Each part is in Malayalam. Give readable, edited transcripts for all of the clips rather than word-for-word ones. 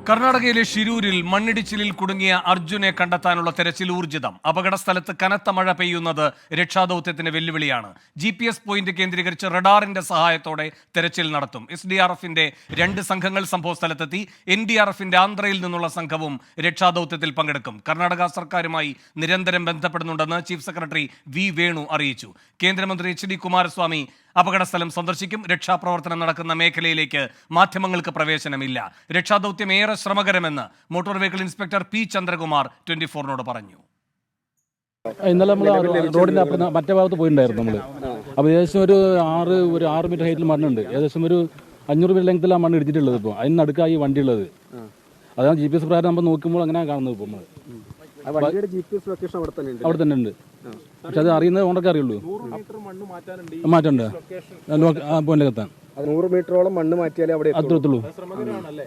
കർണാടകയിലെ ഷിരൂരിൽ മണ്ണിടിച്ചിലിൽ കുടുങ്ങിയ അർജുനെ കണ്ടെത്താനുള്ള തെരച്ചിൽ ഊർജിതം. അപകട സ്ഥലത്ത് കനത്ത മഴ പെയ്യുന്നത് രക്ഷാദൌത്യത്തിന് വെല്ലുവിളിയാണ്. GPS പോയിന്റ് കേന്ദ്രീകരിച്ച് റഡാറിന്റെ സഹായത്തോടെ തെരച്ചിൽ നടത്തും. SDRFന്റെ 2 സംഘങ്ങൾ സംഭവസ്ഥലത്തെത്തി. NDRFന്റെ ആന്ധ്രയിൽ നിന്നുള്ള സംഘവും രക്ഷാദൌത്യത്തിൽ പങ്കെടുക്കും. കർണാടക സർക്കാരുമായി നിരന്തരം ബന്ധപ്പെടുന്നുണ്ടെന്ന് ചീഫ് സെക്രട്ടറി V. വേണു അറിയിച്ചു. കേന്ദ്രമന്ത്രി HD. കുമാരസ്വാമി അപകടസ്ഥലം സന്ദർശിക്കും. രക്ഷാപ്രവർത്തനം നടക്കുന്ന മേഖലയിലേക്ക് മാധ്യമങ്ങൾക്ക് പ്രവേശനമില്ല. രക്ഷാദൌത്യം ഏറെ ശ്രമകരമെന്ന് motor vehicle inspector P. Chandrakumar 24-നോട് പറഞ്ഞു. ഇന്നലെ നമ്മൾ റോഡിന്റെ മറ്റേ ഭാഗത്ത് പോയിട്ടുണ്ടായിരുന്നു നമ്മൾ. അപ്പോൾ ഏകദേശം ഒരു 6 മീറ്റർ ഹൈറ്റിൽ മണ്ണുണ്ട്. ഏകദേശം ഒരു 500 മീറ്റർ ലെങ്ത്തിലാണ് മണ്ണ് ഇടിച്ചിട്ടുള്ളത്. ഇപ്പോൾ അതിന് നടുക്കായി വണ്ടി ഉള്ളത്. അതാണ് GPS പ്രകാരം നമ്മൾ നോക്കുമ്പോൾ അങ്ങനെ കാണുന്നത്. ഇപ്പോൾ നമ്മൾ അവിടെ തന്നെ ഉണ്ട്. പക്ഷെ അത് അറിയുന്നത് ഓണർക്ക് അറിയുള്ളൂ. മാറ്റമുണ്ട് പോയിന്റ് എത്താൻ 100 മീറ്ററോളം മണ്ണ് മാറ്റിയാലേ അവിടെ അത്രത്തുള്ളൂ.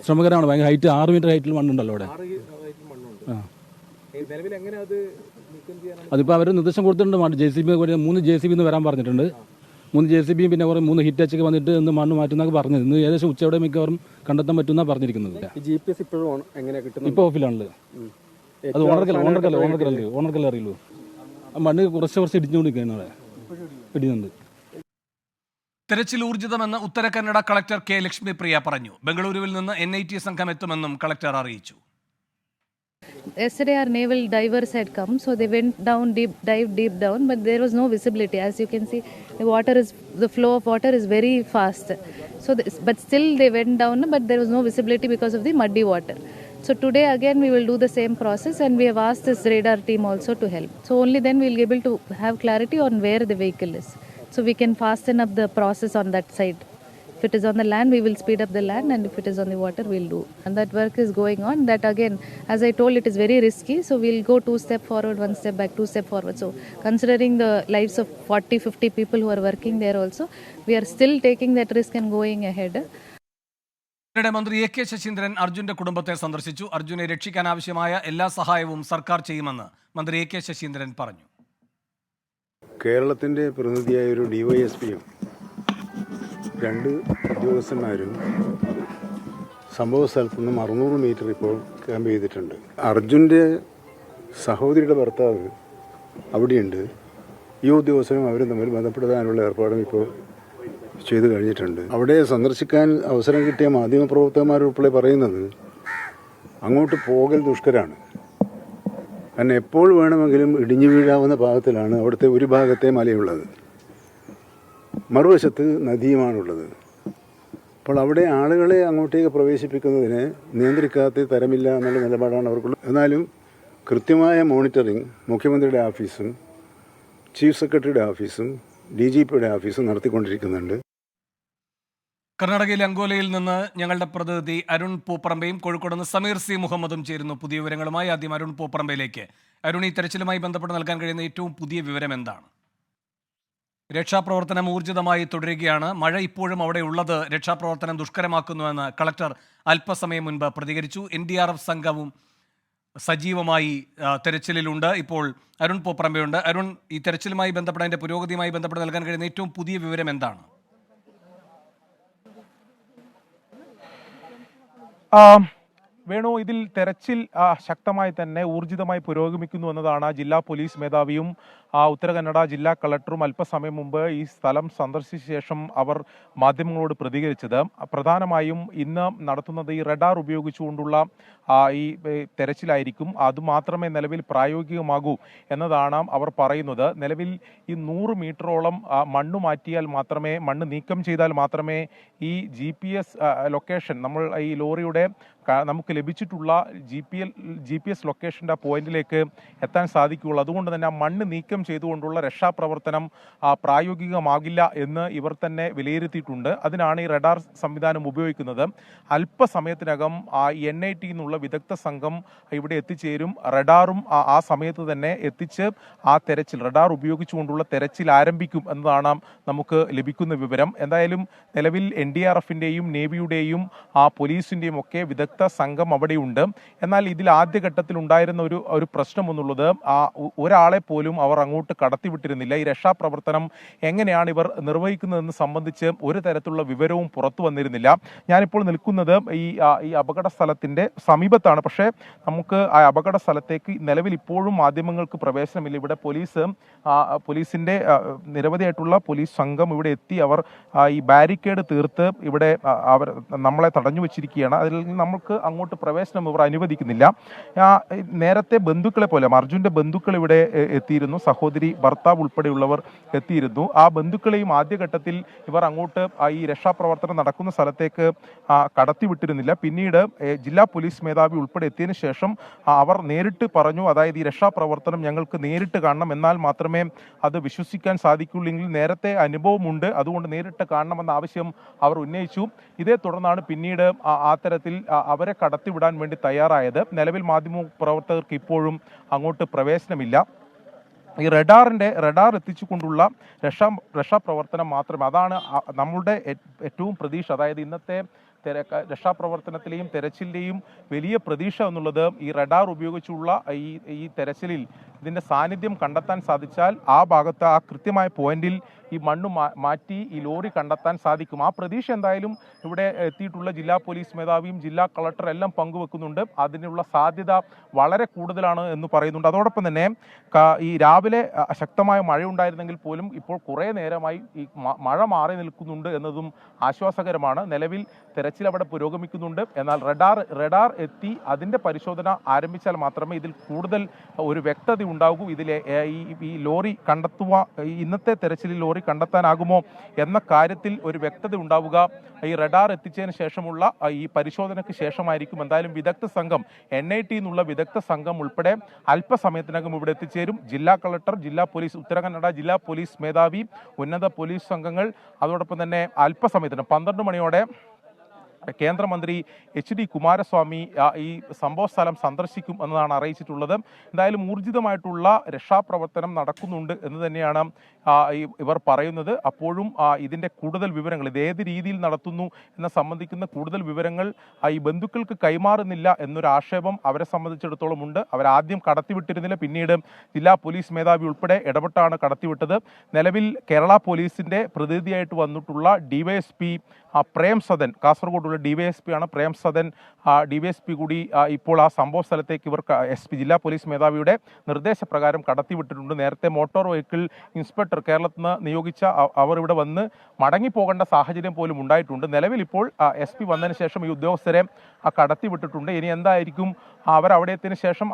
ശ്രമകരമാണ്. ഭയങ്കര ഹൈറ്റ് 6 മീറ്റർ ഹൈറ്റിൽ മണ്ണുണ്ടല്ലോ അവിടെ. അതിപ്പോൾ അവർ നിർദ്ദേശം കൊടുത്തിട്ടുണ്ട്. JCB 3 JCB വരാൻ പറഞ്ഞിട്ടുണ്ട്. 3 JCB പിന്നെ 3 ഹിറ്റാച്ചൊക്കെ വന്നിട്ട് ഇന്ന് മണ്ണ് മാറ്റുന്നൊക്കെ പറഞ്ഞത്. ഇന്ന് ഏകദേശം ഉച്ചയോടെ മിക്കവാറും കണ്ടെത്താൻ പറ്റുമെന്നാണ് പറഞ്ഞിരിക്കുന്നത്. ഇപ്പോൾ ഓഫിലാണല്ലോ. അത് ഓണർക്കല്ലേ അറിയുള്ളൂ. മണ്ണ് കുറച്ച് ഇടിച്ചുകൊണ്ടിരിക്കുകയാണ് അവിടെ. ഇടിയുന്നുണ്ട്. തെരച്ചിൽ ഊർജിതമെന്ന് ഉത്തര കന്നഡ കളക്ടർ K. ലക്ഷ്മിപ്രിയ പറഞ്ഞു. ബംഗളൂരുവിൽ നിന്ന് NIT സംഘം എത്തുമെന്നും കളക്ടർ അറിയിച്ചു. Yesterday our naval divers had come, so they went down dived deep down, but there was no visibility. As you can see, the flow of water is very fast. So, but still they went down, but there was no visibility because of the muddy water. So today again we will do the same process, and we have asked this radar team also to help. So only then we will be able to have clarity on where the vehicle is. So we can fasten up the process on that side. If it is on the land, we will speed up the land, and if it is on the water, we will do. And that work is going on. That again, as I told, it is very risky. So we will go 2 steps forward, 1 step back, 2 steps forward. So considering the lives of 40-50 people who are working there also, we are still taking that risk and going ahead. മന്ത്രി AK ശശീന്ദ്രൻ അർജുന്റെ കുടുംബത്തെ സന്ദർശിച്ചു. അർജുനെ രക്ഷിക്കാൻ ആവശ്യമായ എല്ലാ സഹായവും സർക്കാർ ചെയ്യുമെന്ന് മന്ത്രി AK ശശീന്ദ്രൻ പറഞ്ഞു. കേരളത്തിൻ്റെ പ്രതിനിധിയായ ഒരു DYSPയും 2 ഉദ്യോഗസ്ഥന്മാരും സംഭവ സ്ഥലത്തു നിന്നും 600 മീറ്റർ ഇപ്പോൾ ക്യാമ്പ് ചെയ്തിട്ടുണ്ട്. അർജുൻ്റെ സഹോദരിയുടെ ഭർത്താവ് അവിടെയുണ്ട്. ഈ ഉദ്യോഗസ്ഥരും അവരും തമ്മിൽ ബന്ധപ്പെടുത്താനുള്ള ഏർപ്പാടും ഇപ്പോൾ ചെയ്തു കഴിഞ്ഞിട്ടുണ്ട്. അവിടെ സന്ദർശിക്കാൻ അവസരം കിട്ടിയ മാധ്യമപ്രവർത്തകന്മാരുൾപ്പെടെ പറയുന്നത് അങ്ങോട്ട് പോകൽ ദുഷ്കരമാണ്. കാരണം എപ്പോൾ വേണമെങ്കിലും ഇടിഞ്ഞു വീഴാവുന്ന ഭാഗത്തിലാണ് അവിടുത്തെ ഒരു ഭാഗത്തെ മലയുള്ളത്, മറുവശത്ത് നദിയുമാണുള്ളത്. അപ്പോൾ അവിടെ ആളുകളെ അങ്ങോട്ടേക്ക് പ്രവേശിപ്പിക്കുന്നതിന് നിയന്ത്രിക്കാത്ത തരമില്ല എന്നുള്ള നിലപാടാണ് അവർക്കുള്ളത്. എന്നാലും കൃത്യമായ മോണിറ്ററിംഗ് മുഖ്യമന്ത്രിയുടെ ഓഫീസും ചീഫ് സെക്രട്ടറിയുടെ ഓഫീസും DGPയുടെ ഓഫീസും നടത്തിക്കൊണ്ടിരിക്കുന്നുണ്ട്. കർണാടകയിലെ അങ്കോലയിൽ നിന്ന് ഞങ്ങളുടെ പ്രതിനിധി അരുൺ പൂപ്പറമ്പയും കോഴിക്കോട് നിന്ന് സമീർ C. മുഹമ്മദും ചേരുന്നു പുതിയ വിവരങ്ങളുമായി. ആദ്യം അരുൺ പൂപ്പറമ്പയിലേക്ക്. അരുൺ, ഈ തെരച്ചിലുമായി ബന്ധപ്പെട്ട് നൽകാൻ കഴിയുന്ന ഏറ്റവും പുതിയ വിവരം എന്താണ്? രക്ഷാപ്രവർത്തനം ഊർജിതമായി തുടരുകയാണ്. മഴ ഇപ്പോഴും അവിടെ ഉള്ളത് രക്ഷാപ്രവർത്തനം ദുഷ്കരമാക്കുന്നുവെന്ന് കളക്ടർ അല്പസമയം മുൻപ് പ്രതികരിച്ചു. NDRF സംഘവും സജീവമായി തെരച്ചിലിലുണ്ട്. ഇപ്പോൾ അരുൺ പൂപ്പറമ്പയുണ്ട്. അരുൺ, ഈ തെരച്ചിലുമായി ബന്ധപ്പെട്ട അതിൻ്റെ പുരോഗതിയുമായി ബന്ധപ്പെട്ട് നൽകാൻ കഴിയുന്ന ഏറ്റവും പുതിയ വിവരം എന്താണ്? വേണു, ഇതിൽ തെരച്ചിൽ ശക്തമായി തന്നെ ഊർജിതമായി പുരോഗമിക്കുന്നു എന്നതാണ് ജില്ലാ പോലീസ് മേധാവിയും ഉത്തര കന്നഡ ജില്ലാ കളക്ടറും അല്പസമയം മുമ്പ് ഈ സ്ഥലം സന്ദർശിച്ച ശേഷം അവർ മാധ്യമങ്ങളോട് പ്രതികരിച്ചത്. പ്രധാനമായും ഇന്ന് നടത്തുന്നത് ഈ റഡാർ ഉപയോഗിച്ചുകൊണ്ടുള്ള ഈ തെരച്ചിലായിരിക്കും. അതുമാത്രമേ നിലവിൽ പ്രായോഗികമാകൂ എന്നതാണ് അവർ പറയുന്നത്. നിലവിൽ ഈ 100 മീറ്ററോളം മണ്ണ് മാറ്റിയാൽ മാത്രമേ, മണ്ണ് നീക്കം ചെയ്താൽ മാത്രമേ ഈ GPS ലൊക്കേഷൻ, നമ്മൾ ഈ ലോറിയുടെ നമുക്ക് ലഭിച്ചിട്ടുള്ള GPS ലൊക്കേഷൻ്റെ പോയിന്റിലേക്ക് എത്താൻ സാധിക്കുകയുള്ളൂ. അതുകൊണ്ട് തന്നെ ആ മണ്ണ് നീക്കം ചെയ്തുകൊണ്ടുള്ള രക്ഷാപ്രവർത്തനം പ്രായോഗികമാകില്ല എന്ന് ഇവർ തന്നെ വിലയിരുത്തിയിട്ടുണ്ട്. അതിനാണ് ഈ റഡാർ സംവിധാനം ഉപയോഗിക്കുന്നത്. അല്പസമയത്തിനകം NIT എന്നുള്ള വിദഗ്ധ സംഘം ഇവിടെ എത്തിച്ചേരും. റഡാറും ആ സമയത്ത് തന്നെ എത്തിച്ച് ആ തെരച്ചിൽ, റഡാർ ഉപയോഗിച്ചുകൊണ്ടുള്ള തെരച്ചിൽ ആരംഭിക്കും എന്നതാണ് നമുക്ക് ലഭിക്കുന്ന വിവരം. എന്തായാലും നിലവിൽ NDRFൻ്റെയും നേവിയുടെയും പോലീസിൻ്റെയും ഒക്കെ വിദഗ്ധ സംഘം സംഘം അവിടെയുണ്ട്. എന്നാൽ ഇതിൽ ആദ്യഘട്ടത്തിൽ ഉണ്ടായിരുന്ന ഒരു പ്രശ്നം എന്നുള്ളത് ഒരാളെ പോലും അവർ അങ്ങോട്ട് കടത്തിവിട്ടിരുന്നില്ല. ഈ രക്ഷാപ്രവർത്തനം എങ്ങനെയാണ് ഇവർ നിർവഹിക്കുന്നതെന്ന് സംബന്ധിച്ച് ഒരു തരത്തിലുള്ള വിവരവും പുറത്തു വന്നിരുന്നില്ല. ഞാനിപ്പോൾ നിൽക്കുന്നത് ഈ അപകട സ്ഥലത്തിന്റെ സമീപത്താണ്. പക്ഷേ നമുക്ക് ആ അപകട സ്ഥലത്തേക്ക് നിലവിൽ ഇപ്പോഴും മാധ്യമങ്ങൾക്ക് പ്രവേശനമില്ല. ഇവിടെ പോലീസിന്റെ നിരവധിയായിട്ടുള്ള പോലീസ് സംഘം ഇവിടെ എത്തി അവർ ഈ ബാരിക്കേഡ് തീർത്ത് ഇവിടെ അവർ നമ്മളെ തടഞ്ഞു വെച്ചിരിക്കുകയാണ്. അതിൽ നമുക്ക് അങ്ങോട്ട് പ്രവേശനം ഇവർ അനുവദിക്കുന്നില്ല. നേരത്തെ ബന്ധുക്കളെ പോലെ അർജുന്റെ ബന്ധുക്കൾ ഇവിടെ എത്തിയിരുന്നു. സഹോദരി, ഭർത്താവ് ഉൾപ്പെടെയുള്ളവർ എത്തിയിരുന്നു. ആ ബന്ധുക്കളെയും ആദ്യഘട്ടത്തിൽ ഇവർ അങ്ങോട്ട് ഈ രക്ഷാപ്രവർത്തനം നടക്കുന്ന സ്ഥലത്തേക്ക് കടത്തിവിട്ടിരുന്നില്ല. പിന്നീട് ജില്ലാ പോലീസ് മേധാവി ഉൾപ്പെടെ എത്തിയതിനു ശേഷം അവർ നേരിട്ട് പറഞ്ഞു, അതായത് ഈ രക്ഷാപ്രവർത്തനം ഞങ്ങൾക്ക് നേരിട്ട് കാണണം, എന്നാൽ മാത്രമേ അത് വിശ്വസിക്കാൻ സാധിക്കുള്ളെങ്കിൽ നേരത്തെ അനുഭവമുണ്ട്, അതുകൊണ്ട് നേരിട്ട് കാണണമെന്ന ആവശ്യം അവർ ഉന്നയിച്ചു. ഇതേ തുടർന്നാണ് പിന്നീട് ആ തരത്തിൽ അവരെ കടത്തിവിടാൻ വേണ്ടി തയ്യാറായത്. നിലവിൽ മാധ്യമ പ്രവർത്തകർക്ക് ഇപ്പോഴും അങ്ങോട്ട് പ്രവേശനമില്ല. ഈ റഡാർ എത്തിച്ചുകൊണ്ടുള്ള രക്ഷാപ്രവർത്തനം മാത്രമേ, അതാണ് നമ്മളുടെ ഏറ്റവും പ്രതീക്ഷ. അതായത് ഇന്നത്തെ രക്ഷാപ്രവർത്തനത്തിലെയും തെരച്ചിലിലെയും വലിയ പ്രതീക്ഷ എന്നുള്ളത് ഈ റഡാർ ഉപയോഗിച്ചുള്ള ഈ തെരച്ചിലിൽ ഇതിന്റെ സാന്നിധ്യം കണ്ടെത്താൻ സാധിച്ചാൽ ആ ഭാഗത്ത് ആ കൃത്യമായ പോയിന്റിൽ ഈ മണ്ണ് മാറ്റി ഈ ലോറി കണ്ടെത്താൻ സാധിക്കും. ആ പ്രതീക്ഷ എന്തായാലും ഇവിടെ എത്തിയിട്ടുള്ള ജില്ലാ പോലീസ് മേധാവിയും ജില്ലാ കളക്ടർ എല്ലാം പങ്കുവെക്കുന്നുണ്ട്. അതിനുള്ള സാധ്യത വളരെ കൂടുതലാണ് എന്ന് പറയുന്നുണ്ട്. അതോടൊപ്പം തന്നെ ഈ രാവിലെ ശക്തമായ മഴയുണ്ടായിരുന്നെങ്കിൽ പോലും ഇപ്പോൾ കുറേ നേരമായി ഈ മഴ മാറി നിൽക്കുന്നുണ്ട് എന്നതും ആശ്വാസകരമാണ്. നിലവിൽ തെരച്ചിൽ അവിടെ പുരോഗമിക്കുന്നുണ്ട്. എന്നാൽ റഡാർ എത്തി അതിന്റെ പരിശോധന ആരംഭിച്ചാൽ മാത്രമേ ഇതിൽ കൂടുതൽ ഒരു വ്യക്തത ഉണ്ടാകൂ. ഇതിലെ ഈ ലോറി ഇന്നത്തെ തെരച്ചിലിൽ ലോറി കണ്ടെത്താനാകുമോ എന്ന കാര്യത്തിൽ ഒരു വ്യക്തത ഉണ്ടാവുക ഈ റഡാർ എത്തിച്ചതിന് ശേഷമുള്ള ഈ പരിശോധനയ്ക്ക് ശേഷമായിരിക്കും. എന്തായാലും വിദഗ്ധ സംഘം NIT എന്നുള്ള വിദഗ്ധ സംഘം ഉൾപ്പെടെ അല്പസമയത്തിനകം ഇവിടെ എത്തിച്ചേരും. ജില്ലാ കളക്ടർ, ജില്ലാ പോലീസ്, ഉത്തരകന്നഡ ജില്ലാ പോലീസ് മേധാവി, ഉന്നത പോലീസ് സംഘങ്ങൾ, അതോടൊപ്പം തന്നെ അല്പസമയത്തിന് 12 മണിയോടെ കേന്ദ്രമന്ത്രി HD കുമാരസ്വാമി ഈ സംഭവ സ്ഥലം സന്ദർശിക്കും എന്നതാണ് അറിയിച്ചിട്ടുള്ളത്. എന്തായാലും ഊർജിതമായിട്ടുള്ള രക്ഷാപ്രവർത്തനം നടക്കുന്നുണ്ട് എന്ന് തന്നെയാണ് ഇവർ പറയുന്നത്. അപ്പോഴും ഇതിന്റെ കൂടുതൽ വിവരങ്ങൾ, ഇത് ഏത് രീതിയിൽ നടത്തുന്നു എന്ന സംബന്ധിക്കുന്ന കൂടുതൽ വിവരങ്ങൾ ഈ ബന്ധുക്കൾക്ക് കൈമാറുന്നില്ല എന്നൊരു ആക്ഷേപം അവരെ സംബന്ധിച്ചിടത്തോളം ഉണ്ട്. അവരാദ്യം കടത്തിവിട്ടിരുന്നില്ല, പിന്നീട് ജില്ലാ പോലീസ് മേധാവി ഉൾപ്പെടെ ഇടപെട്ടാണ് കടത്തിവിട്ടത്. നിലവിൽ കേരള പോലീസിന്റെ പ്രതിനിധിയായിട്ട് വന്നിട്ടുള്ള DYSP പ്രേം സദൻ, കാസർഗോഡുള്ള DYSP ആണ് പ്രേം സദൻ. DYSP കൂടി ഇപ്പോൾ ആ സംഭവ സ്ഥലത്തേക്ക് ഇവർ ജില്ലാ പോലീസ് മേധാവിയുടെ നിർദ്ദേശപ്രകാരം കടത്തിവിട്ടിട്ടുണ്ട്. നേരത്തെ മോട്ടോർ വെഹിക്കിൾ ഇൻസ്പെക്ടർ കേരളത്തിൽ നിന്ന് നിയോഗിച്ച അവർ ഇവിടെ വന്ന് മടങ്ങിപ്പോകേണ്ട സാഹചര്യം പോലും ഉണ്ടായിട്ടുണ്ട്. നിലവിൽ ഇപ്പോൾ SP വന്നതിന് ശേഷം ഈ ഉദ്യോഗസ്ഥരെ കടത്തിവിട്ടിട്ടുണ്ട്. ഇനി എന്തായിരിക്കും അവരവിടെ എത്തിയതിനു ശേഷം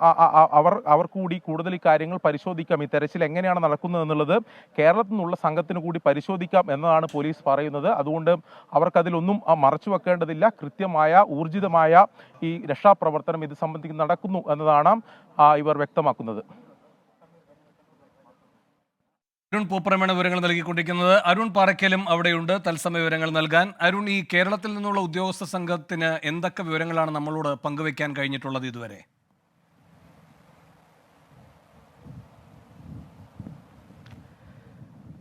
അവർ കൂടി കൂടുതൽ ഈ കാര്യങ്ങൾ പരിശോധിക്കാം. ഈ തെരച്ചിൽ എങ്ങനെയാണ് നടക്കുന്നത് എന്നുള്ളത് കേരളത്തിൽ നിന്നുള്ള സംഘത്തിന് കൂടി പരിശോധിക്കാം എന്നതാണ് പോലീസ് പറയുന്നത്. അതുകൊണ്ട് അവർക്കതിലൊന്നും മറച്ചു വെക്കേണ്ടതില്ല. കൃത്യമായ ഊർജിതമായ ഈ രക്ഷാപ്രവർത്തനം ഇത് സംബന്ധിച്ച് നടക്കുന്നു എന്നതാണ് ഇവർ വ്യക്തമാക്കുന്നത്. അരുൺ പൂപ്പറമാണ് വിവരങ്ങൾ നൽകിക്കൊണ്ടിരിക്കുന്നത്. അരുൺ പാറയ്ക്കലും അവിടെയുണ്ട് തത്സമയ വിവരങ്ങൾ നൽകാൻ. അരുൺ, ഈ കേരളത്തിൽ നിന്നുള്ള ഉദ്യോഗസ്ഥ സംഘത്തിന് എന്തൊക്കെ വിവരങ്ങളാണ് നമ്മളോട് പങ്കുവയ്ക്കാൻ കഴിഞ്ഞിട്ടുള്ളത് ഇതുവരെ?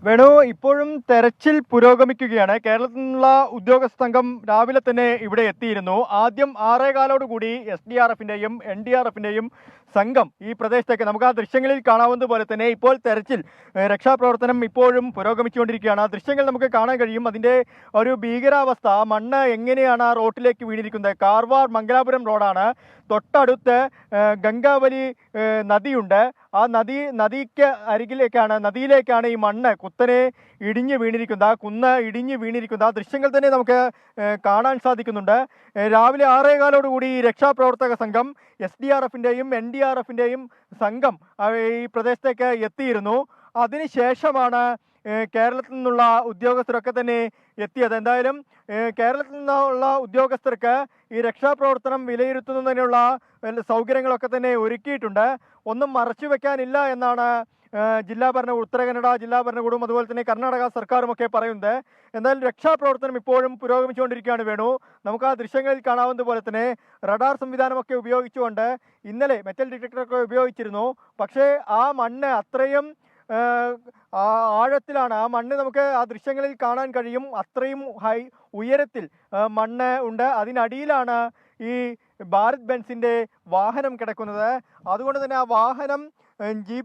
വേണു, ഇപ്പോഴും തെരച്ചിൽ പുരോഗമിക്കുകയാണ്. കേരളത്തിൽ നിന്നുള്ള ഉദ്യോഗസ്ഥ സംഘം രാവിലെ തന്നെ ഇവിടെ എത്തിയിരുന്നു. ആദ്യം 6:15 SDRFിന്റെയും NDRFിന്റെയും സംഘം ഈ പ്രദേശത്തേക്ക്, നമുക്ക് ആ ദൃശ്യങ്ങളിൽ കാണാവുന്നത് പോലെ തന്നെ ഇപ്പോൾ തെരച്ചിൽ രക്ഷാപ്രവർത്തനം ഇപ്പോഴും പുരോഗമിച്ചുകൊണ്ടിരിക്കുകയാണ്. ആ ദൃശ്യങ്ങൾ നമുക്ക് കാണാൻ കഴിയും. അതിൻ്റെ ഒരു ഭീകരാവസ്ഥ, മണ്ണ് എങ്ങനെയാണ് ആ റോട്ടിലേക്ക് വീണിരിക്കുന്നത്. കാർവാർ മംഗലാപുരം റോഡാണ്. തൊട്ടടുത്ത് ഗംഗാവലി നദിയുണ്ട്. ആ നദിയിലേക്കാണ് ഈ മണ്ണ് കുത്തനെ ഇടിഞ്ഞു വീണിരിക്കുന്നത്. ആ കുന്ന് ഇടിഞ്ഞു വീണിരിക്കുന്നത് ആ ദൃശ്യങ്ങൾ തന്നെ നമുക്ക് കാണാൻ സാധിക്കുന്നുണ്ട്. രാവിലെ 6:15 ഈ രക്ഷാപ്രവർത്തക സംഘം SDRFിന്റെയും NDRFിന്റെയും സംഘം ഈ പ്രദേശത്തേക്ക് എത്തിയിരുന്നു. അതിനുശേഷമാണ് കേരളത്തിൽ നിന്നുള്ള ഉദ്യോഗസ്ഥരൊക്കെ തന്നെ എത്തിയത്. എന്തായാലും കേരളത്തിൽ നിന്നുള്ള ഉദ്യോഗസ്ഥർക്ക് ഈ രക്ഷാപ്രവർത്തനം വിലയിരുത്തുന്നതിനുള്ള സൗകര്യങ്ങളൊക്കെ തന്നെ ഒരുക്കിയിട്ടുണ്ട്. ഒന്നും മറച്ചു വെക്കാനില്ല എന്നാണ് ഉത്തരകന്നഡ ജില്ലാ ഭരണകൂടവും അതുപോലെ തന്നെ കർണാടക സർക്കാരും ഒക്കെ പറയുന്നത്. എന്നാൽ രക്ഷാപ്രവർത്തനം ഇപ്പോഴും പുരോഗമിച്ചുകൊണ്ടിരിക്കുകയാണ്. വേണു, നമുക്ക് ആ ദൃശ്യങ്ങളിൽ കാണാവുന്ന പോലെ തന്നെ റഡാർ സംവിധാനമൊക്കെ ഉപയോഗിച്ചുകൊണ്ട് ഇന്നലെ മെറ്റൽ ഡിറ്റക്ടറൊക്കെ ഉപയോഗിച്ചിരുന്നു. പക്ഷേ ആ മണ്ണ് അത്രയും ആഴത്തിലാണ്. ആ മണ്ണ് നമുക്ക് ആ ദൃശ്യങ്ങളിൽ കാണാൻ കഴിയും. അത്രയും ഉയരത്തിൽ മണ്ണ് ഉണ്ട്. അതിനടിയിലാണ് ഈ ഭാരത് ബെൻസിൻ്റെ വാഹനം കിടക്കുന്നത്. അതുകൊണ്ട് തന്നെ ആ വാഹനം ജി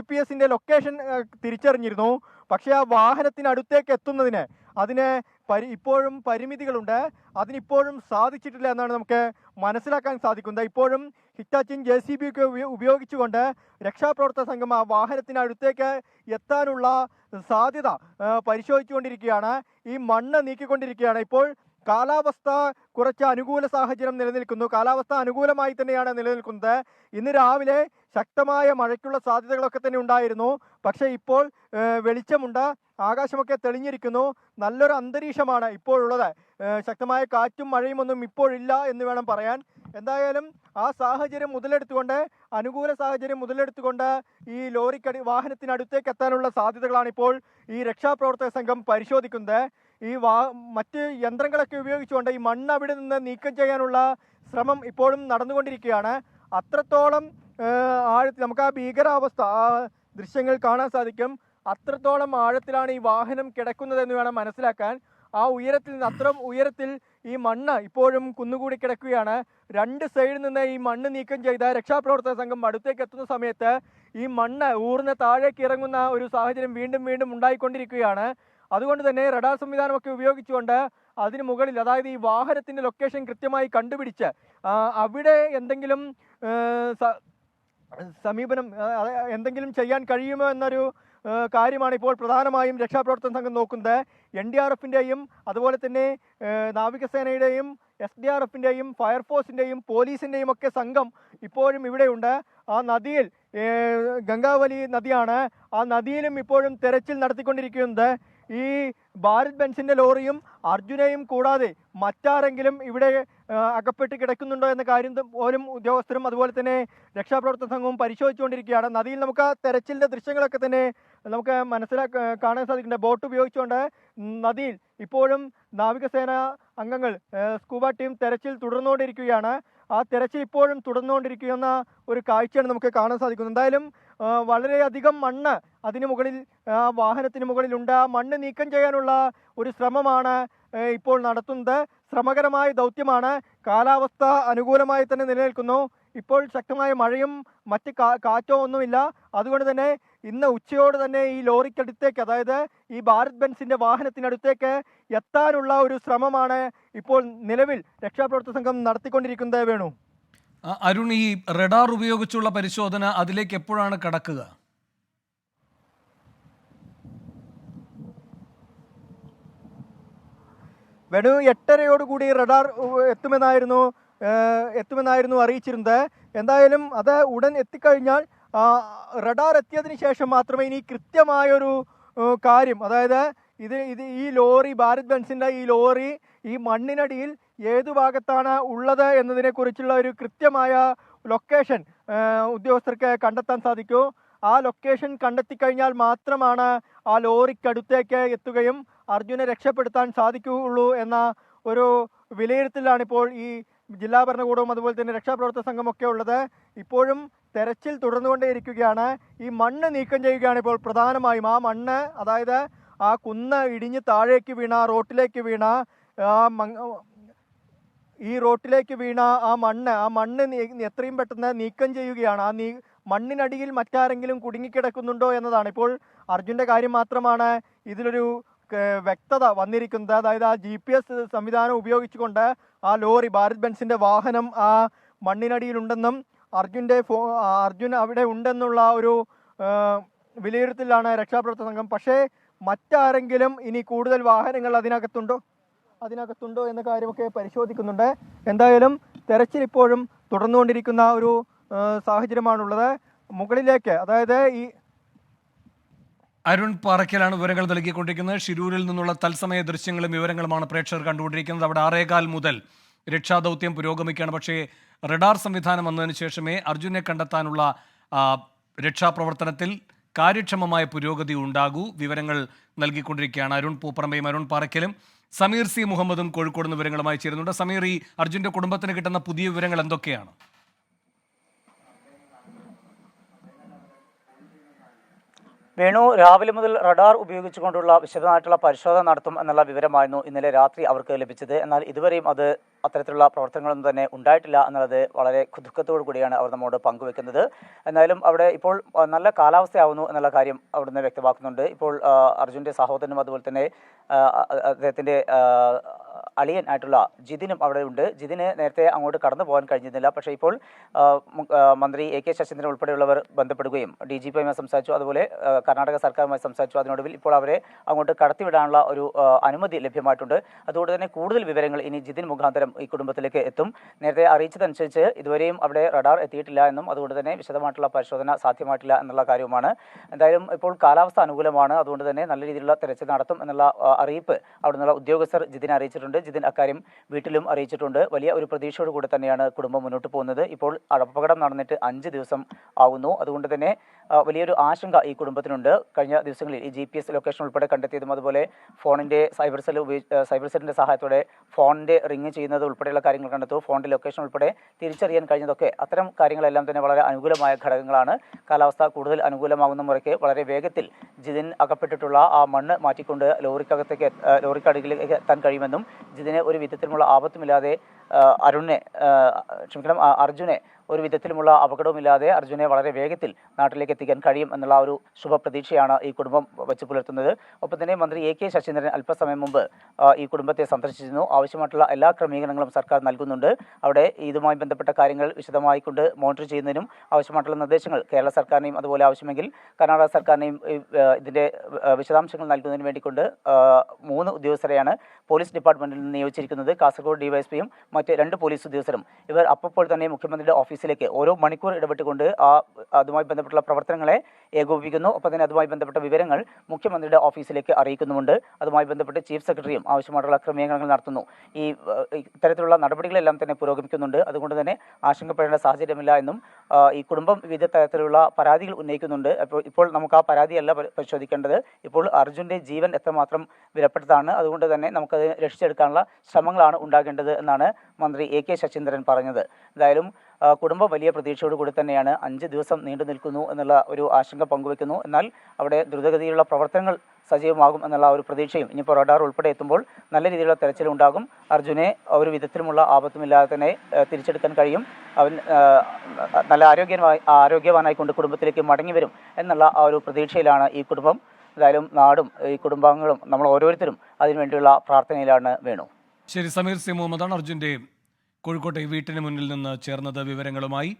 പി എസിൻ്റെ ലൊക്കേഷൻ തിരിച്ചറിഞ്ഞിരുന്നു. പക്ഷേ ആ വാഹനത്തിനടുത്തേക്ക് എത്തുന്നതിന് അതിന് ഇപ്പോഴും പരിമിതികളുണ്ട്. അതിനിപ്പോഴും സാധിച്ചിട്ടില്ല എന്നാണ് നമുക്ക് മനസ്സിലാക്കാൻ സാധിക്കുന്നത്. ഇപ്പോഴും ഹിറ്റാച്ചിയും JCB ഒക്കെ ഉപയോഗിച്ചുകൊണ്ട് രക്ഷാപ്രവർത്തക സംഘം ആ വാഹനത്തിനടുത്തേക്ക് എത്താനുള്ള സാധ്യത പരിശോധിച്ചുകൊണ്ടിരിക്കുകയാണ്. ഈ മണ്ണ് നീക്കിക്കൊണ്ടിരിക്കുകയാണ്. ഇപ്പോൾ കാലാവസ്ഥ കുറച്ച് അനുകൂല സാഹചര്യം നിലനിൽക്കുന്നു. കാലാവസ്ഥ അനുകൂലമായി തന്നെയാണ് നിലനിൽക്കുന്നത്. ഇന്ന് രാവിലെ ശക്തമായ മഴയ്ക്കുള്ള സാധ്യതകളൊക്കെ തന്നെ ഉണ്ടായിരുന്നു. പക്ഷേ ഇപ്പോൾ വെളിച്ചമുണ്ട്, ആകാശമൊക്കെ തെളിഞ്ഞിരിക്കുന്നു. നല്ലൊരു അന്തരീക്ഷമാണ് ഇപ്പോഴുള്ളത്. ശക്തമായ കാറ്റും മഴയും ഒന്നും ഇപ്പോഴില്ല എന്ന് വേണം പറയാൻ. എന്തായാലും ആ സാഹചര്യം മുതലെടുത്തുകൊണ്ട്, അനുകൂല സാഹചര്യം മുതലെടുത്തുകൊണ്ട് ഈ വാഹനത്തിനടുത്തേക്ക് എത്താനുള്ള സാധ്യതകളാണ് ഇപ്പോൾ ഈ രക്ഷാപ്രവർത്തക സംഘം പരിശോധിക്കുന്നത്. ഈ മറ്റ് യന്ത്രങ്ങളൊക്കെ ഉപയോഗിച്ചുകൊണ്ട് ഈ മണ്ണ് അവിടെ നിന്ന് നീക്കം ചെയ്യാനുള്ള ശ്രമം ഇപ്പോഴും നടന്നുകൊണ്ടിരിക്കുകയാണ്. അത്രത്തോളം ആഴത്തിൽ നമുക്ക് ആ ഭീകരാവസ്ഥ, ആ ദൃശ്യങ്ങൾ കാണാൻ സാധിക്കും. അത്രത്തോളം ആഴത്തിലാണ് ഈ വാഹനം കിടക്കുന്നതെന്ന് വേണം മനസ്സിലാക്കാൻ. ആ ഉയരത്തിൽ നിന്ന്, അത്ര ഉയരത്തിൽ ഈ മണ്ണ് ഇപ്പോഴും കുന്നുകൂടി കിടക്കുകയാണ്. രണ്ട് സൈഡിൽ നിന്ന് ഈ മണ്ണ് നീക്കം ചെയ്ത രക്ഷാപ്രവർത്തക സംഘം അടുത്തേക്ക് എത്തുന്ന സമയത്ത് ഈ മണ്ണ് ഊർന്ന് താഴേക്ക് ഇറങ്ങുന്ന ഒരു സാഹചര്യം വീണ്ടും വീണ്ടും ഉണ്ടായിക്കൊണ്ടിരിക്കുകയാണ്. അതുകൊണ്ട് തന്നെ റഡാർ സംവിധാനമൊക്കെ ഉപയോഗിച്ചുകൊണ്ട് അതിന് മുകളിൽ, അതായത് ഈ വാഹനത്തിൻ്റെ ലൊക്കേഷൻ കൃത്യമായി കണ്ടുപിടിച്ച് അവിടെ എന്തെങ്കിലും സമീപനം എന്തെങ്കിലും ചെയ്യാൻ കഴിയുമോ എന്നൊരു കാര്യമാണ് ഇപ്പോൾ പ്രധാനമായും രക്ഷാപ്രവർത്തന സംഘം നോക്കുന്നത്. NDRFിൻ്റെയും അതുപോലെ തന്നെ നാവികസേനയുടെയും SDRFിൻ്റെയും ഫയർഫോഴ്സിൻ്റെയും പോലീസിൻ്റെയും ഒക്കെ സംഘം ഇപ്പോഴും ഇവിടെയുണ്ട്. ആ നദിയിൽ, ഗംഗാവലി നദിയാണ്, ആ നദിയിലും ഇപ്പോഴും തെരച്ചിൽ നടത്തിക്കൊണ്ടിരിക്കുന്നത്. ഈ ഭാരത് ബെൻസിൻ്റെ ലോറിയും അർജുനെയും കൂടാതെ മറ്റാരെങ്കിലും ഇവിടെ അകപ്പെട്ട് കിടക്കുന്നുണ്ടോ എന്ന കാര്യം പോലും ഉദ്യോഗസ്ഥരും അതുപോലെ തന്നെ രക്ഷാപ്രവർത്തന സംഘവും പരിശോധിച്ചുകൊണ്ടിരിക്കുകയാണ്. നദിയിൽ നമുക്ക് തെരച്ചിലിൻ്റെ ദൃശ്യങ്ങളൊക്കെ തന്നെ നമുക്ക് കാണാൻ സാധിക്കുന്നുണ്ട്. ബോട്ട് ഉപയോഗിച്ചുകൊണ്ട് നദിയിൽ ഇപ്പോഴും നാവികസേന അംഗങ്ങൾ, സ്കൂബ ടീം തെരച്ചിൽ തുടർന്നുകൊണ്ടിരിക്കുകയാണ്. ആ തെരച്ചിൽ ഇപ്പോഴും തുടർന്നുകൊണ്ടിരിക്കുന്ന ഒരു കാഴ്ചയാണ് നമുക്ക് കാണാൻ സാധിക്കുന്നത്. എന്തായാലും വളരെയധികം മണ്ണ് അതിന് മുകളിൽ, വാഹനത്തിന് മുകളിലുണ്ട്. ആ മണ്ണ് നീക്കം ചെയ്യാനുള്ള ഒരു ശ്രമമാണ് ഇപ്പോൾ നടത്തുന്നത്. ശ്രമകരമായ ദൗത്യമാണ്. കാലാവസ്ഥ അനുകൂലമായി തന്നെ നിലനിൽക്കുന്നു. ഇപ്പോൾ ശക്തമായ മഴയും മറ്റ് കാറ്റോ ഒന്നുമില്ല. അതുകൊണ്ട് തന്നെ ഇന്ന് ഉച്ചയോട് തന്നെ ഈ ലോറിക്കടുത്തേക്ക്, അതായത് ഈ ഭാരത് ബെൻസിൻ്റെ വാഹനത്തിനടുത്തേക്ക് എത്താനുള്ള ഒരു ശ്രമമാണ് ഇപ്പോൾ നിലവിൽ രക്ഷാപ്രവർത്തക സംഘം നടത്തിക്കൊണ്ടിരിക്കുന്നത്. വേണു, അരുൺ, ഈ റഡാർ ഉപയോഗിച്ചുള്ള പരിശോധന അതിലേക്ക് എപ്പോഴാണ് കടക്കുക? വേണു, 8:30യോടുകൂടി റഡാർ എത്തുമെന്നായിരുന്നു അറിയിച്ചിരുന്നത്. എന്തായാലും അത് ഉടൻ എത്തിക്കഴിഞ്ഞാൽ, റഡാർ എത്തിയതിന് ശേഷം മാത്രമേ ഇനി കൃത്യമായൊരു കാര്യം, അതായത് ഈ ലോറി, ഭാരത് ബെൻസിൻ്റെ ഈ ലോറി ഈ മണ്ണിനടിയിൽ ഏതു ഭാഗത്താണ് ഉള്ളത് എന്നതിനെക്കുറിച്ചുള്ള ഒരു കൃത്യമായ ലൊക്കേഷൻ ഉദ്യോഗസ്ഥർക്ക് കണ്ടെത്താൻ സാധിക്കൂ. ആ ലൊക്കേഷൻ കണ്ടെത്തിക്കഴിഞ്ഞാൽ മാത്രമാണ് ആ ലോറിക്കടുത്തേക്ക് എത്തുകയും അർജുനെ രക്ഷപ്പെടുത്താൻ സാധിക്കുകയുള്ളൂ എന്ന ഒരു വിലയിരുത്തലാണ് ഇപ്പോൾ ഈ ജില്ലാ ഭരണകൂടവും അതുപോലെ തന്നെ രക്ഷാപ്രവർത്തക സംഘമൊക്കെ ഉള്ളത്. ഇപ്പോഴും തെരച്ചിൽ തുടർന്നുകൊണ്ടേയിരിക്കുകയാണ്. ഈ മണ്ണ് നീക്കം ചെയ്യുകയാണ് ഇപ്പോൾ പ്രധാനമായും. ആ മണ്ണ്, അതായത് ആ കുന്ന് ഇടിഞ്ഞ് താഴേക്ക് വീണ, റോട്ടിലേക്ക് വീണ, ഈ റോട്ടിലേക്ക് വീണ ആ മണ്ണ് എത്രയും പെട്ടെന്ന് നീക്കം ചെയ്യുകയാണ്. ആ മണ്ണിനടിയിൽ മറ്റാരെങ്കിലും കുടുങ്ങിക്കിടക്കുന്നുണ്ടോ എന്നതാണ്. ഇപ്പോൾ അർജുൻ്റെ കാര്യം മാത്രമാണ് ഇതിലൊരു വ്യക്തത വന്നിരിക്കുന്നത്. അതായത് ആ GPS സംവിധാനം ഉപയോഗിച്ചുകൊണ്ട് ആ ലോറി, ഭാരത് ബെൻസിൻ്റെ വാഹനം ആ മണ്ണിനടിയിലുണ്ടെന്നും അർജുൻ അവിടെ ഉണ്ടെന്നുള്ള ഒരു വിലയിരുത്തലാണ് രക്ഷാപ്രവർത്തക സംഘം. പക്ഷേ മറ്റാരെങ്കിലും ഇനി കൂടുതൽ വാഹനങ്ങൾ അതിനകത്തുണ്ടോ എന്ന കാര്യമൊക്കെ പരിശോധിക്കുന്നുണ്ട്. എന്തായാലും തെരച്ചിൽ ഇപ്പോഴും തുടർന്നുകൊണ്ടിരിക്കുന്ന ഒരു സാഹചര്യമാണുള്ളത്. മുകളിലേക്ക്, അതായത് ഈ അരുൺ പാറയ്ക്കലാണ് വിവരങ്ങൾ നൽകിക്കൊണ്ടിരിക്കുന്നത്. ഷിരൂരിൽ നിന്നുള്ള തത്സമയ ദൃശ്യങ്ങളും വിവരങ്ങളുമാണ് പ്രേക്ഷകർ കണ്ടുകൊണ്ടിരിക്കുന്നത്. അവിടെ 6:15 മുതൽ രക്ഷാദൗത്യം പുരോഗമിക്കുകയാണ്. പക്ഷേ റഡാർ സംവിധാനം വന്നതിന് ശേഷമേ അർജുനെ കണ്ടെത്താനുള്ള രക്ഷാപ്രവർത്തനത്തിൽ കാര്യക്ഷമമായ പുരോഗതി ഉണ്ടാകൂ. വിവരങ്ങൾ നൽകിക്കൊണ്ടിരിക്കുകയാണ് അരുൺ പൂപ്പറമ്പയും അരുൺ പാറയ്ക്കലും. സമീർ സി മുഹമ്മദും കോഴിക്കോട് നിന്ന് വിവരങ്ങളുമായി ചേരുന്നുണ്ട്. സമീർ, ഈ അർജുന്റെ കുടുംബത്തിന് കിട്ടുന്ന പുതിയ വിവരങ്ങൾ എന്തൊക്കെയാണ്? വേണു, രാവിലെ മുതൽ റഡാർ ഉപയോഗിച്ചുകൊണ്ടുള്ള വിശദമായിട്ടുള്ള പരിശോധന നടത്തും എന്നുള്ള വിവരമായിരുന്നു ഇന്നലെ രാത്രി അവർക്ക് ലഭിച്ചത്. എന്നാൽ ഇതുവരെയും അത് അത്തരത്തിലുള്ള പ്രവർത്തനങ്ങളൊന്നും തന്നെ ഉണ്ടായിട്ടില്ല എന്നുള്ളത് വളരെ ദുഃഖത്തോടു കൂടിയാണ് അവർ നമ്മോട് പങ്കുവെക്കുന്നത്. എന്നാലും അവിടെ ഇപ്പോൾ നല്ല കാലാവസ്ഥയാവുന്നു എന്നുള്ള കാര്യം അവിടുന്ന് വ്യക്തമാക്കുന്നുണ്ട്. ഇപ്പോൾ അർജുൻ്റെ സഹോദരനും അതുപോലെ തന്നെ അദ്ദേഹത്തിൻ്റെ അളിയൻ ആയിട്ടുള്ള ജിതിനും അവിടെ ഉണ്ട്. ജിതിന് നേരത്തെ അങ്ങോട്ട് കടന്നു പോകാൻ കഴിഞ്ഞിരുന്നില്ല. പക്ഷേ ഇപ്പോൾ മന്ത്രി AK ശശീന്ദ്രൻ ഉൾപ്പെടെയുള്ളവർ ബന്ധപ്പെടുകയും DGPയുമായി സംസാരിച്ചു, അതുപോലെ കർണാടക സർക്കാരുമായി സംസാരിച്ചു. അതിനൊടുവിൽ ഇപ്പോൾ അവരെ അങ്ങോട്ട് കടത്തിവിടാനുള്ള ഒരു അനുമതി ലഭ്യമായിട്ടുണ്ട്. അതുകൊണ്ട് തന്നെ കൂടുതൽ വിവരങ്ങൾ ഇനി ജിതിൻ മുഖാന്തരം ഈ കുടുംബത്തിലേക്ക് എത്തും. നേരത്തെ അറിയിച്ചതനുസരിച്ച് ഇതുവരെയും അവിടെ റഡാർ എത്തിയിട്ടില്ല എന്നും അതുകൊണ്ട് തന്നെ വിശദമായിട്ടുള്ള പരിശോധന സാധ്യമായിട്ടില്ല എന്നുള്ള കാര്യവുമാണ്. എന്തായാലും ഇപ്പോൾ കാലാവസ്ഥ അനുകൂലമാണ്, അതുകൊണ്ട് തന്നെ നല്ല രീതിയിലുള്ള തെരച്ചിൽ നടത്തും എന്നുള്ള അറിയിപ്പ് അവിടെ നിന്നുള്ള ഉദ്യോഗസ്ഥർ ജിതിനെ അറിയിച്ചിട്ടുണ്ട്. ജിതിൻ അക്കാര്യം വീട്ടിലും അറിയിച്ചിട്ടുണ്ട്. വലിയ ഒരു പ്രതീക്ഷയോട് കൂടെ തന്നെയാണ് കുടുംബം മുന്നോട്ട് പോകുന്നത്. ഇപ്പോൾ അപകടം നടന്നിട്ട് 5 ദിവസം ആകുന്നു. അതുകൊണ്ട് തന്നെ വലിയൊരു ആശങ്ക ഈ കുടുംബത്തിനുണ്ട്. കഴിഞ്ഞ ദിവസങ്ങളിൽ ഈ GPS ലൊക്കേഷൻ ഉൾപ്പെടെ കണ്ടെത്തിയതും അതുപോലെ ഫോണിൻ്റെ സൈബർ സെല്ലിൻ്റെ സഹായത്തോടെ ഫോണിൻ്റെ റിങ് ചെയ്യുന്നത് ഉൾപ്പെടെയുള്ള കാര്യങ്ങൾ കണ്ടെത്തു. ഫോണിൻ്റെ ലൊക്കേഷൻ ഉൾപ്പെടെ തിരിച്ചറിയാൻ കഴിഞ്ഞതൊക്കെ അത്തരം കാര്യങ്ങളെല്ലാം തന്നെ വളരെ അനുകൂലമായ ഘടകങ്ങളാണ്. കാലാവസ്ഥ കൂടുതൽ അനുകൂലമാകുന്ന മുറയ്ക്ക് വളരെ വേഗത്തിൽ ജിതിൻ അകപ്പെട്ടിട്ടുള്ള ആ മണ്ണ് മാറ്റിക്കൊണ്ട് ലോറിക്കടുക്കിലേക്ക് എത്താൻ കഴിയുമെന്നും ജിതിന് ഒരു വിധത്തിലുമുള്ള ആപത്തുമില്ലാതെ അർജുനെ ഒരു വിധത്തിലുമുള്ള അപകടവുമില്ലാതെ അർജുനെ വളരെ വേഗത്തിൽ നാട്ടിലേക്ക് എത്തിക്കാൻ കഴിയും എന്നുള്ള ഒരു ശുഭപ്രതീക്ഷയാണ് ഈ കുടുംബം വെച്ച് പുലർത്തുന്നത്. ഒപ്പം തന്നെ മന്ത്രി AK ശശീന്ദ്രൻ അല്പസമയം മുമ്പ് ഈ കുടുംബത്തെ സന്ദർശിച്ചിരുന്നു. ആവശ്യമായിട്ടുള്ള എല്ലാ ക്രമീകരണങ്ങളും സർക്കാർ നൽകുന്നുണ്ട്. അവിടെ ഇതുമായി ബന്ധപ്പെട്ട കാര്യങ്ങൾ വിശദമായി കൊണ്ട് മോണിറ്റർ ചെയ്യുന്നതിനും ആവശ്യമായിട്ടുള്ള നിർദ്ദേശങ്ങൾ കേരള സർക്കാരിനെയും അതുപോലെ ആവശ്യമെങ്കിൽ കർണാടക സർക്കാരിനെയും ഇതിൻ്റെ വിശദാംശങ്ങൾ നൽകുന്നതിന് വേണ്ടിക്കൊണ്ട് 3 ഉദ്യോഗസ്ഥരെയാണ് പോലീസ് ഡിപ്പാർട്ട്മെന്റിൽ നിന്ന് നിയോഗിച്ചിരിക്കുന്നത്. കാസർഗോഡ് DYSPയും മറ്റ് 2 പോലീസ് ഉദ്യോഗസ്ഥരും. ഇവർ അപ്പോൾ തന്നെ മുഖ്യമന്ത്രിയുടെ ഓഫീസിലേക്ക് ഓരോ മണിക്കൂർ ഇടപെട്ടുകൊണ്ട് അതുമായി ബന്ധപ്പെട്ടുള്ള പ്രവർത്തനങ്ങളെ ഏകോപിപ്പിക്കുന്നു. ഒപ്പം തന്നെ അതുമായി ബന്ധപ്പെട്ട വിവരങ്ങൾ മുഖ്യമന്ത്രിയുടെ ഓഫീസിലേക്ക് അറിയിക്കുന്നുമുണ്ട്. അതുമായി ബന്ധപ്പെട്ട് ചീഫ് സെക്രട്ടറിയും ആവശ്യമായിട്ടുള്ള ക്രമീകരണങ്ങൾ നടത്തുന്നു. ഇത്തരത്തിലുള്ള നടപടികളെല്ലാം തന്നെ പുരോഗമിക്കുന്നുണ്ട്. അതുകൊണ്ട് തന്നെ ആശങ്കപ്പെടേണ്ട സാഹചര്യമില്ല എന്നും ഈ കുടുംബം വിവിധ തരത്തിലുള്ള പരാതികൾ ഉന്നയിക്കുന്നുണ്ട്. ഇപ്പോൾ നമുക്ക് ആ പരാതിയല്ല പരിശോധിക്കേണ്ടത്, ഇപ്പോൾ അർജുൻ്റെ ജീവൻ എത്രമാത്രം വിലപ്പെട്ടതാണ്. അതുകൊണ്ട് തന്നെ നമുക്കത് രക്ഷിച്ചെടുക്കാനുള്ള ശ്രമങ്ങളാണ് ഉണ്ടാകേണ്ടത് എന്നാണ് മന്ത്രി AK ശശീന്ദ്രൻ പറഞ്ഞത്. എന്തായാലും കുടുംബം വലിയ പ്രതീക്ഷയോടുകൂടി തന്നെയാണ് 5 ദിവസം നീണ്ടു നിൽക്കുന്നു എന്നുള്ള ഒരു ആശങ്ക പങ്കുവെക്കുന്നു. എന്നാൽ അവിടെ ദ്രുതഗതിയിലുള്ള പ്രവർത്തനങ്ങൾ സജീവമാകും എന്നുള്ള ഒരു പ്രതീക്ഷയും ഇനിയിപ്പോൾ റഡാർ ഉൾപ്പെടെ എത്തുമ്പോൾ നല്ല രീതിയിലുള്ള തെരച്ചിലുണ്ടാകും. അർജുനെ ഒരു വിധത്തിലുമുള്ള ആപത്തുമില്ലാതെ തന്നെ തിരിച്ചെടുക്കാൻ കഴിയും. അവൻ നല്ല ആരോഗ്യവാനായിക്കൊണ്ട് കുടുംബത്തിലേക്ക് മടങ്ങി വരും എന്നുള്ള ആ ഒരു പ്രതീക്ഷയിലാണ് ഈ കുടുംബം. എന്തായാലും നാടും ഈ കുടുംബാംഗങ്ങളും നമ്മൾ ഓരോരുത്തരും അതിനുവേണ്ടിയുള്ള പ്രാർത്ഥനയിലാണ്. വേണു. ശരി, സമീർ സി മുഹമ്മദാണ് അർജുൻ്റെ കോഴിക്കോട്ടെ വീട്ടിന് മുന്നിൽ നിന്ന് ചേർന്നത് വിവരങ്ങളുമായി.